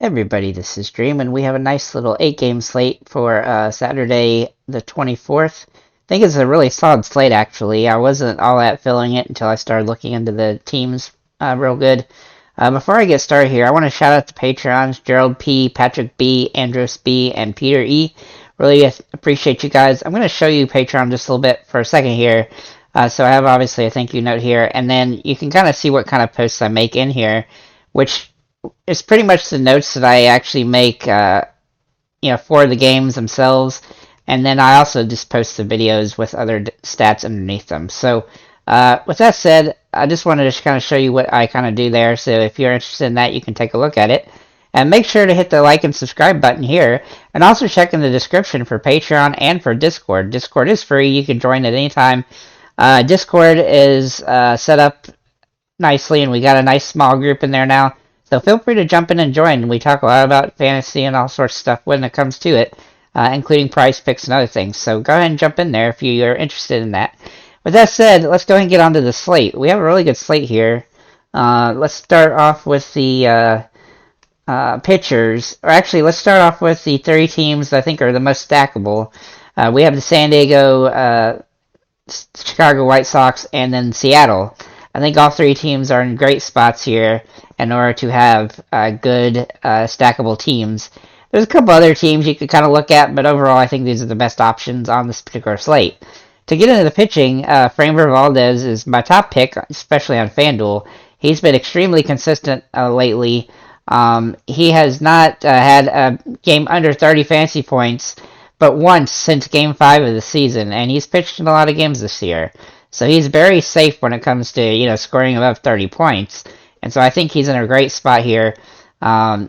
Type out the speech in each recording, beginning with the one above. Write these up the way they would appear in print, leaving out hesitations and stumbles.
Everybody, this is Dream, and we have a nice little 8-game slate for Saturday the 24th. I think it's a really solid slate, actually. I wasn't all that feeling it until I started looking into the teams real good. Before I get started here, I want to shout out to Patreons, Gerald P., Patrick B., Andros B., and Peter E. Really appreciate you guys. I'm going to show you Patreon just a little bit for a second here. So I have obviously a thank you note here, and then you can kind of see what kind of posts I make in here, which it's pretty much the notes that I actually make, for the games themselves, and then I also just post the videos with other stats underneath them. So, with that said, I just wanted to kind of show you what I kind of do there. So, if you're interested in that, you can take a look at it, and make sure to hit the like and subscribe button here, and also check in the description for Patreon and for Discord. Discord is free; you can join at any time. Discord is set up nicely, and we got a nice small group in there now. So feel free to jump in and join. We talk a lot about fantasy and all sorts of stuff when it comes to it, including price picks and other things. So go ahead and jump in there if you're interested in that. With that said, let's go ahead and get onto the slate. We have a really good slate here. Let's start off with the pitchers. Or actually, let's start off with the 3 teams that I think are the most stackable. We have the San Diego, Chicago White Sox, and then Seattle. I think all 3 teams are in great spots here in order to have good stackable teams. There's a couple other teams you could kind of look at, but overall I think these are the best options on this particular slate. To get into the pitching, Framber Valdez is my top pick, especially on FanDuel. He's been extremely consistent lately. He has not had a game under 30 fantasy points, but once since Game 5 of the season, and he's pitched in a lot of games this year. So he's very safe when it comes to, scoring above 30 points. And so I think he's in a great spot here.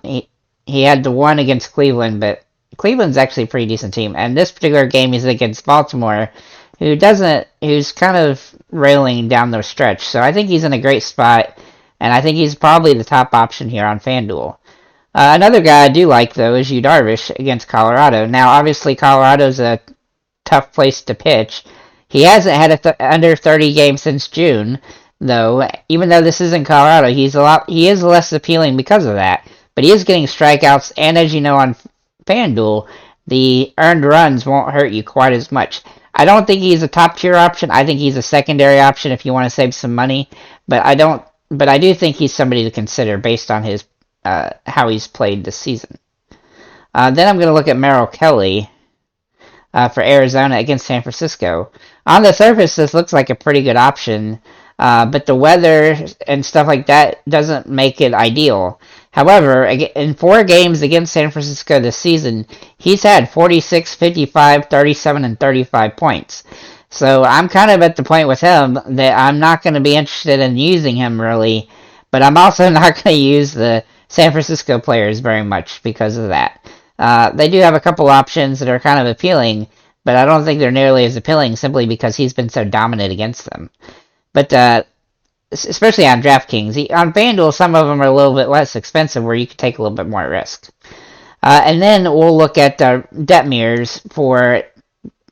He had the one against Cleveland, but Cleveland's actually a pretty decent team. And this particular game is against Baltimore, who's kind of railing down the stretch. So I think he's in a great spot, and I think he's probably the top option here on FanDuel. Another guy I do like, though, is Yu Darvish against Colorado. Now, obviously, Colorado's a tough place to pitch. He hasn't had under 30 games since June, though. Even though this is in Colorado, he is less appealing because of that. But he is getting strikeouts, and as you know on FanDuel, the earned runs won't hurt you quite as much. I don't think he's a top tier option. I think he's a secondary option if you want to save some money. But I do think he's somebody to consider based on his how he's played this season. Then I'm going to look at Merrill Kelly for Arizona against San Francisco. On the surface, this looks like a pretty good option, but the weather and stuff like that doesn't make it ideal. However, in 4 games against San Francisco this season, he's had 46, 55, 37, and 35 points. So I'm kind of at the point with him that I'm not going to be interested in using him really, but I'm also not going to use the San Francisco players very much because of that. They do have a couple options that are kind of appealing, but I don't think they're nearly as appealing simply because he's been so dominant against them. But especially on DraftKings. On FanDuel, some of them are a little bit less expensive where you can take a little bit more risk. And then we'll look at Detmers for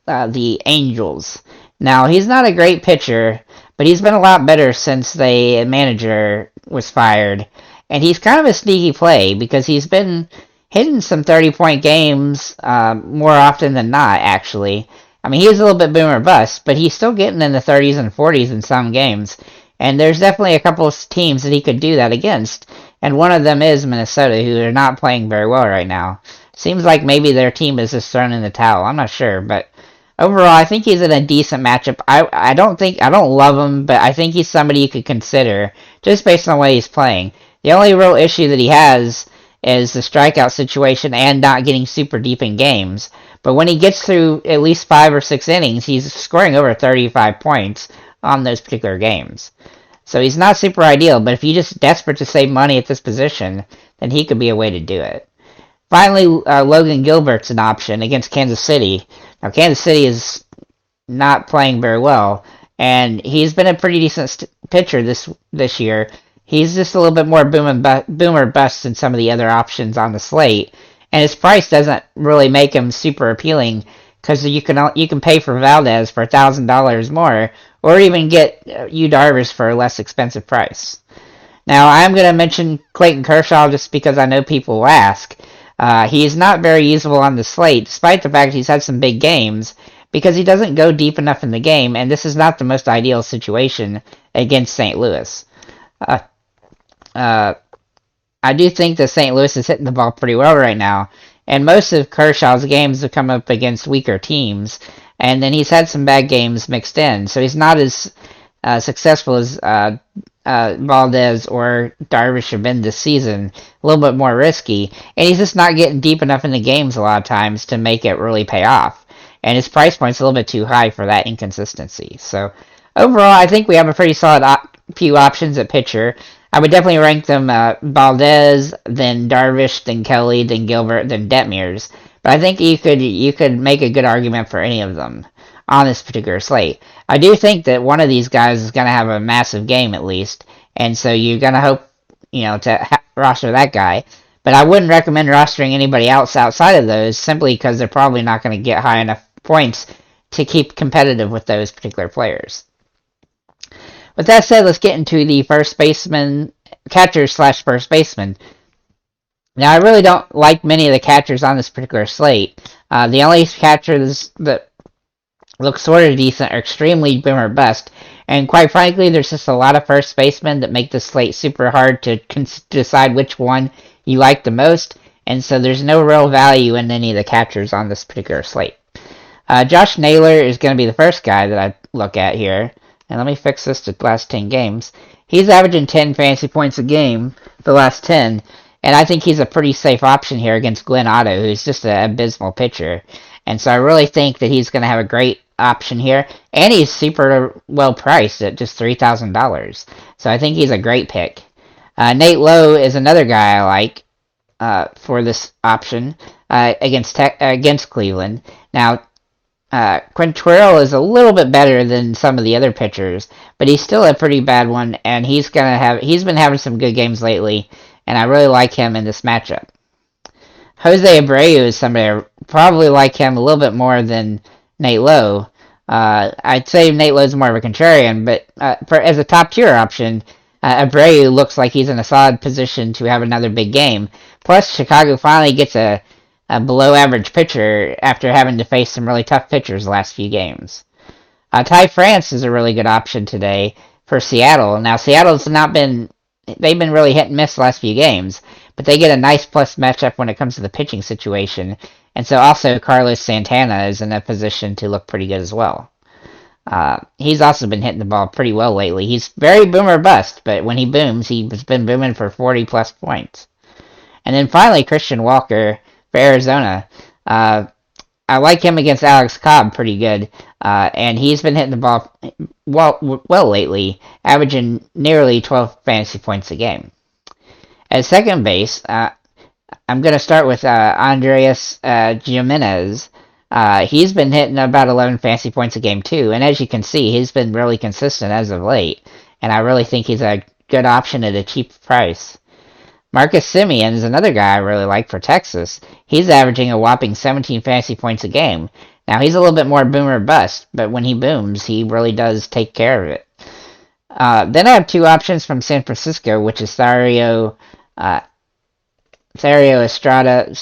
the Angels. Now, he's not a great pitcher, but he's been a lot better since the manager was fired. And he's kind of a sneaky play because he's been hitting some 30-point games more often than not, actually. I mean, he's a little bit boomer bust, but he's still getting in the 30s and 40s in some games. And there's definitely a couple of teams that he could do that against. And one of them is Minnesota, who are not playing very well right now. Seems like maybe their team is just thrown in the towel. I'm not sure, but overall, I think he's in a decent matchup. I don't love him, but I think he's somebody you could consider just based on the way he's playing. The only real issue that he has is the strikeout situation and not getting super deep in games. But when he gets through at least 5 or 6 innings, he's scoring over 35 points on those particular games. So he's not super ideal, but if you're just desperate to save money at this position, then he could be a way to do it. Finally, Logan Gilbert's an option against Kansas City. Now, Kansas City is not playing very well, and he's been a pretty decent pitcher this year. He's just a little bit more boomer bust than some of the other options on the slate, and his price doesn't really make him super appealing because you can pay for Valdez for $1,000 more, or even get Yu Darvish for a less expensive price. Now, I'm going to mention Clayton Kershaw just because I know people will ask. He's not very usable on the slate, despite the fact he's had some big games, because he doesn't go deep enough in the game, and this is not the most ideal situation against St. Louis. Uh, uh, I do think that St. Louis is hitting the ball pretty well right now, and most of Kershaw's games have come up against weaker teams, and then he's had some bad games mixed in, so he's not as successful as Valdez or Darvish have been this season, a little bit more risky, and he's just not getting deep enough in the games a lot of times to make it really pay off. And his price point's a little bit too high for that inconsistency. So overall, I think we have a pretty solid few options at pitcher. I would definitely rank them Valdez, then Darvish, then Kelly, then Gilbert, then Detmers. But I think you could make a good argument for any of them on this particular slate. I do think that one of these guys is going to have a massive game at least, and so you're going to hope, to roster that guy. But I wouldn't recommend rostering anybody else outside of those simply because they're probably not going to get high enough points to keep competitive with those particular players. With that said, let's get into the catcher slash first baseman. Now, I really don't like many of the catchers on this particular slate. The only catchers that look sort of decent are extremely boom or bust, and quite frankly, there's just a lot of first basemen that make this slate super hard to decide which one you like the most, and so there's no real value in any of the catchers on this particular slate. Josh Naylor is going to be the first guy that I look at here, and let me fix this to the last 10 games. He's averaging 10 fantasy points a game the last 10, and I think he's a pretty safe option here against Glenn Otto, who's just an abysmal pitcher. And so I really think that he's going to have a great option here, and he's super well priced at just $3,000. So I think he's a great pick. Nate Lowe is another guy I like for this option against Cleveland. Now, Quintrell is a little bit better than some of the other pitchers, but he's still a pretty bad one, and he's been having some good games lately, and I really like him in this matchup. Jose Abreu is somebody I probably like him a little bit more than Nate Lowe. I'd say Nate Lowe's more of a contrarian, but as a top tier option, Abreu looks like he's in a solid position to have another big game. Plus, Chicago finally gets a below average pitcher after having to face some really tough pitchers the last few games. Ty France is a really good option today for Seattle. Now, Seattle's they've been really hit and miss the last few games, but they get a nice plus matchup when it comes to the pitching situation. And so also Carlos Santana is in a position to look pretty good as well. He's also been hitting the ball pretty well lately. He's very boomer bust, but when he booms, he's been booming for 40 plus points. And then finally, Christian Walker for Arizona. I like him against Alex Cobb pretty good, and he's been hitting the ball well lately, averaging nearly 12 fantasy points a game. At second base, I'm going to start with Andreas Gimenez. He's been hitting about 11 fantasy points a game too, and as you can see, he's been really consistent as of late, and I really think he's a good option at a cheap price. Marcus Semien is another guy I really like for Texas. He's averaging a whopping 17 fantasy points a game. Now, he's a little bit more boomer bust, but when he booms, he really does take care of it. Then I have two options from San Francisco, which is Thairo Estrada,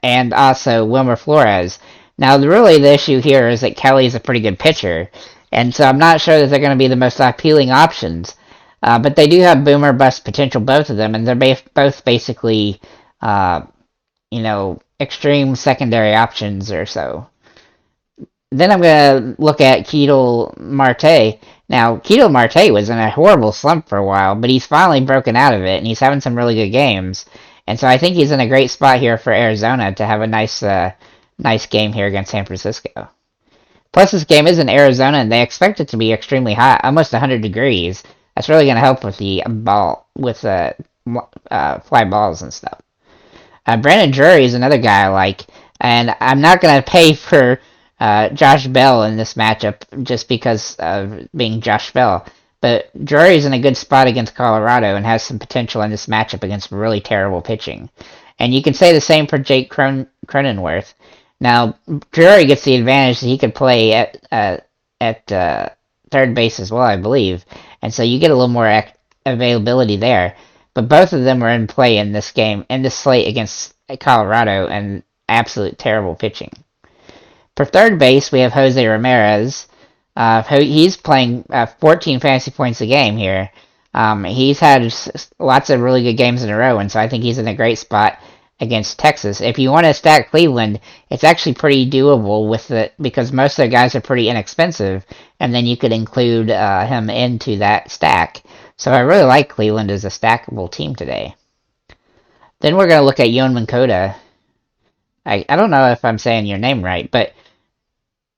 and also Wilmer Flores. Now, the issue here is that Kelly is a pretty good pitcher, and so I'm not sure that they're going to be the most appealing options. But they do have boomer bust potential, both of them, and they're both basically, extreme secondary options or so. Then I'm going to look at Ketel Marte. Now, Ketel Marte was in a horrible slump for a while, but he's finally broken out of it, and he's having some really good games. And so I think he's in a great spot here for Arizona to have a nice game here against San Francisco. Plus, this game is in Arizona, and they expect it to be extremely hot, almost 100 degrees. That's really going to help with the fly balls and stuff. Brandon Drury is another guy I like, and I'm not going to pay for Josh Bell in this matchup just because of being Josh Bell. But Drury's in a good spot against Colorado and has some potential in this matchup against really terrible pitching. And you can say the same for Jake Cronenworth. Now, Drury gets the advantage that he could play at third base as well, I believe. And so you get a little more availability there. But both of them were in play in this game, in this slate against Colorado, and absolute terrible pitching. For third base, we have Jose Ramirez. He's playing 14 fantasy points a game here. He's had lots of really good games in a row, and so I think he's in a great spot against Texas. If you want to stack Cleveland, it's actually pretty doable with it because most of their guys are pretty inexpensive, and then you could include him into that stack. So I really like Cleveland as a stackable team today. Then we're going to look at Yoan Moncada. I don't know if I'm saying your name right, but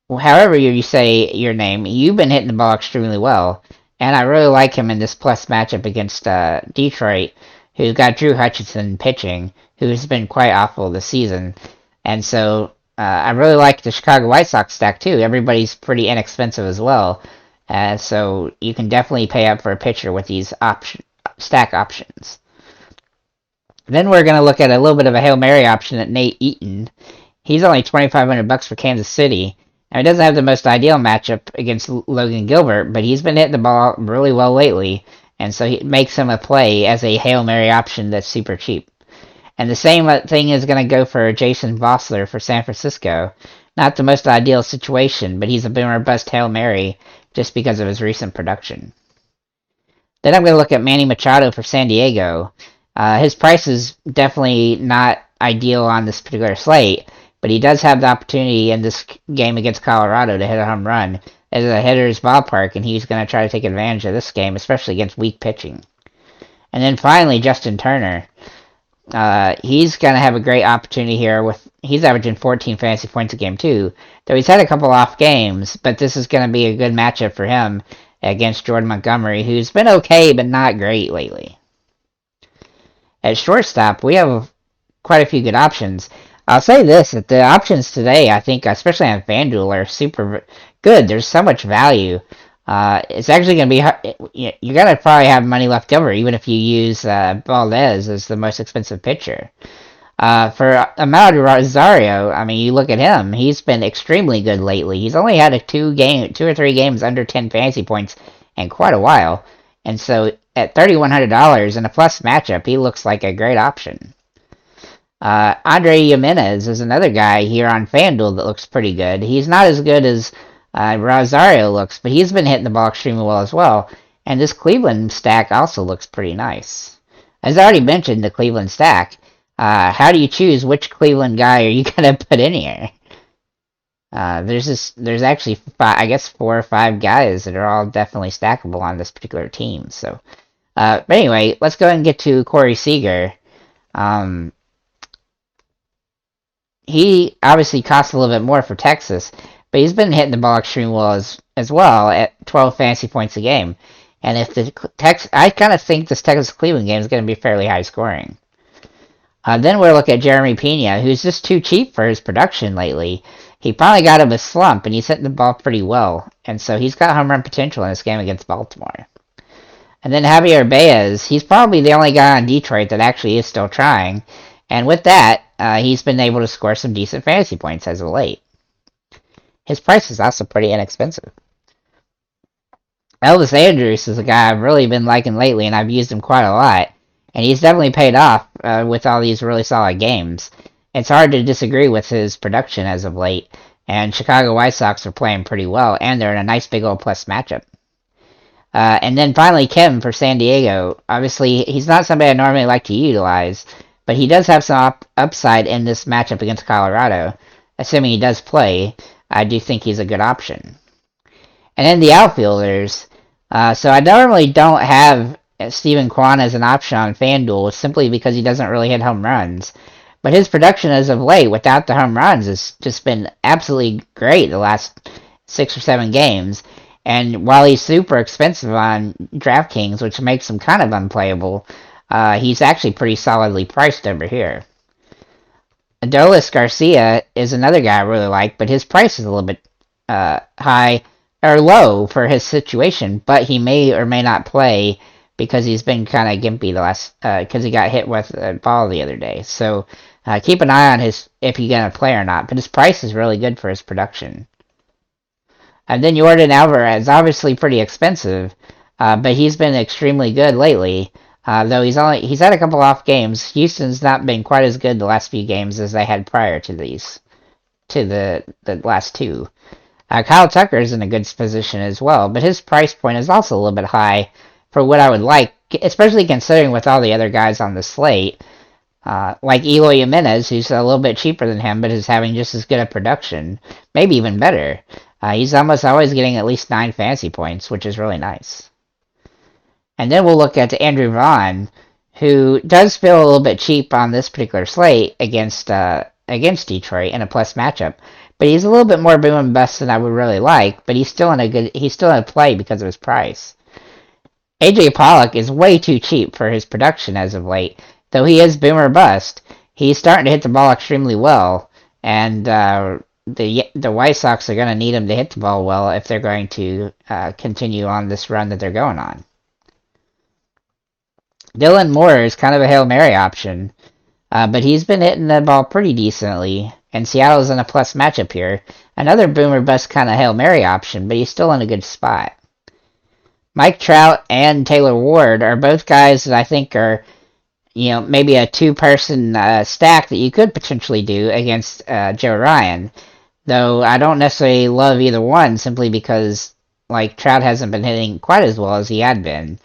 however you say your name, you've been hitting the ball extremely well, and I really like him in this plus matchup against Detroit, who's got Drew Hutchison pitching, who's been quite awful this season. And so I really like the Chicago White Sox stack too. Everybody's pretty inexpensive as well, so you can definitely pay up for a pitcher with these stack options. Then we're going to look at a little bit of a Hail Mary option at Nate Eaton. He's only $2,500 for Kansas City. Now, he doesn't have the most ideal matchup against Logan Gilbert, but he's been hitting the ball really well lately, and so it makes him a play as a Hail Mary option that's super cheap. And the same thing is going to go for Jason Vossler for San Francisco. Not the most ideal situation, but he's a boomer bust Hail Mary just because of his recent production. Then I'm going to look at Manny Machado for San Diego. His price is definitely not ideal on this particular slate, but he does have the opportunity in this game against Colorado to hit a home run as a hitter's ballpark, and he's going to try to take advantage of this game, especially against weak pitching. And then finally, Justin Turner. He's going to have a great opportunity here. He's averaging 14 fantasy points a game too, though he's had a couple off games, but this is going to be a good matchup for him against Jordan Montgomery, who's been okay but not great lately. At shortstop, we have quite a few good options. I'll say this, that the options today, I think, especially on FanDuel, are super good. There's so much value. It's actually going to be, you're going to probably have money left over, even if you use Valdez as the most expensive pitcher. For Amadou Rosario, I mean, you look at him, he's been extremely good lately. He's only had two or three games under 10 fantasy points in quite a while. And so at $3,100 in a plus matchup, he looks like a great option. Andre Jimenez is another guy here on FanDuel that looks pretty good. He's not as good as Rosario looks, but he's been hitting the ball extremely well as well. And this Cleveland stack also looks pretty nice. As I already mentioned, the Cleveland stack. How do you choose which Cleveland guy are you going to put in here? There's actually I guess 4 or 5 guys that are all definitely stackable on this particular team. So, but anyway, let's go ahead and get to Corey Seager. He obviously costs a little bit more for Texas, but he's been hitting the ball extremely well as well at 12 fantasy points a game. And if I kind of think this Texas Cleveland game is going to be fairly high scoring. Then we'll look at Jeremy Pena, who's just too cheap for his production lately. He probably got him a slump, and he's hitting the ball pretty well. And so he's got home run potential in this game against Baltimore. And then Javier Baez, he's probably the only guy on Detroit that actually is still trying. And with that, he's been able to score some decent fantasy points as of late. His price is also pretty inexpensive. Elvis Andrus is a guy I've really been liking lately, and I've used him quite a lot. And he's definitely paid off with all these really solid games. It's hard to disagree with his production as of late. And Chicago White Sox are playing pretty well, and they're in a nice big old plus matchup. And then finally, Kim for San Diego. Obviously, he's not somebody I normally like to utilize, but he does have some upside in this matchup against Colorado. Assuming he does play, I do think he's a good option. And then the outfielders. So I normally don't have Steven Kwan as an option on FanDuel simply because he doesn't really hit home runs. But his production as of late, without the home runs, has just been absolutely great the last 6 or 7 games. And while he's super expensive on DraftKings, which makes him kind of unplayable, he's actually pretty solidly priced over here. Adolis Garcia is another guy I really like, but his price is a little bit high or low for his situation, but he may or may not play because he's been kind of gimpy because he got hit with a ball the other day. So keep an eye on if he's going to play or not, but his price is really good for his production. And then Yordan Alvarez, obviously pretty expensive, but he's been extremely good lately. Though he's had a couple off games. Houston's not been quite as good the last few games as they had prior to the last two. Kyle Tucker's in a good position as well, but his price point is also a little bit high for what I would like, especially considering with all the other guys on the slate, like Eloy Jimenez, who's a little bit cheaper than him, but is having just as good a production, maybe even better. He's almost always getting at least 9 fantasy points, which is really nice. And then we'll look at Andrew Vaughn, who does feel a little bit cheap on this particular slate against Detroit in a plus matchup. But he's a little bit more boom and bust than I would really like, but he's still in a play because of his price. AJ Pollock is way too cheap for his production as of late, though he is boom or bust. He's starting to hit the ball extremely well, and the White Sox are going to need him to hit the ball well if they're going to continue on this run that they're going on. Dylan Moore is kind of a Hail Mary option, but he's been hitting the ball pretty decently, and Seattle's in a plus matchup here. Another boom or bust kind of Hail Mary option, but he's still in a good spot. Mike Trout and Taylor Ward are both guys that I think are, maybe a two-person stack that you could potentially do against Joe Ryan. Though I don't necessarily love either one simply because, Trout hasn't been hitting quite as well as he had been.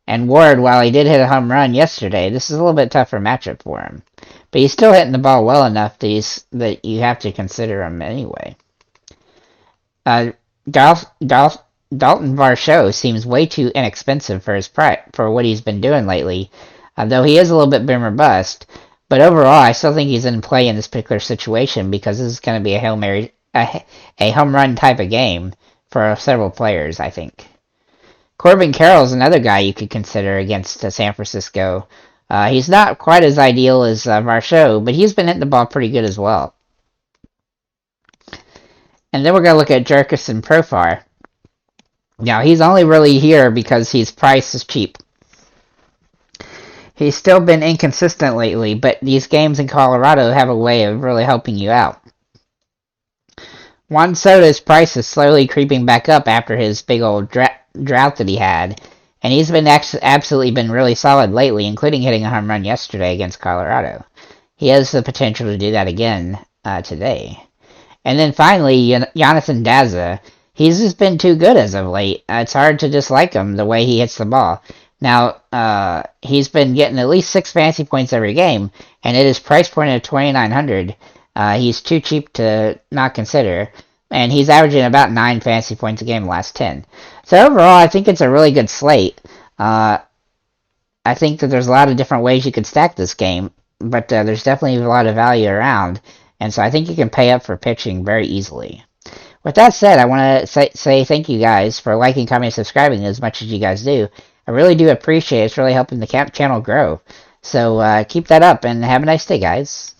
And Ward, while he did hit a home run yesterday, this is a little bit tougher matchup for him. But he's still hitting the ball well enough that you have to consider him anyway. Dalton Varsho seems way too inexpensive for his price, for what he's been doing lately, though he is a little bit boom or bust. But overall, I still think he's in play in this particular situation because this is going to be a Hail Mary, a home run type of game for several players, I think. Corbin Carroll's another guy you could consider against San Francisco. He's not quite as ideal as Varsho, but he's been hitting the ball pretty good as well. And then we're going to look at Jurkison Profar. Now, he's only really here because his price is cheap. He's still been inconsistent lately, but these games in Colorado have a way of really helping you out. Juan Soto's price is slowly creeping back up after his big old drought that he had, and he's been absolutely been really solid lately, including hitting a home run yesterday against Colorado. He has the potential to do that again today. And then finally, Jonathan Daza. He's just been too good as of late. It's hard to dislike him the way he hits the ball. Now, he's been getting at least 6 fantasy points every game, and at his price point of $2,900, he's too cheap to not consider. And he's averaging about 9 fantasy points a game in the last 10. So overall, I think it's a really good slate. I think that there's a lot of different ways you could stack this game, but there's definitely a lot of value around. And so I think you can pay up for pitching very easily. With that said, I want to say thank you guys for liking, commenting, and subscribing as much as you guys do. I really do appreciate it. It's really helping the channel grow. So keep that up and have a nice day, guys.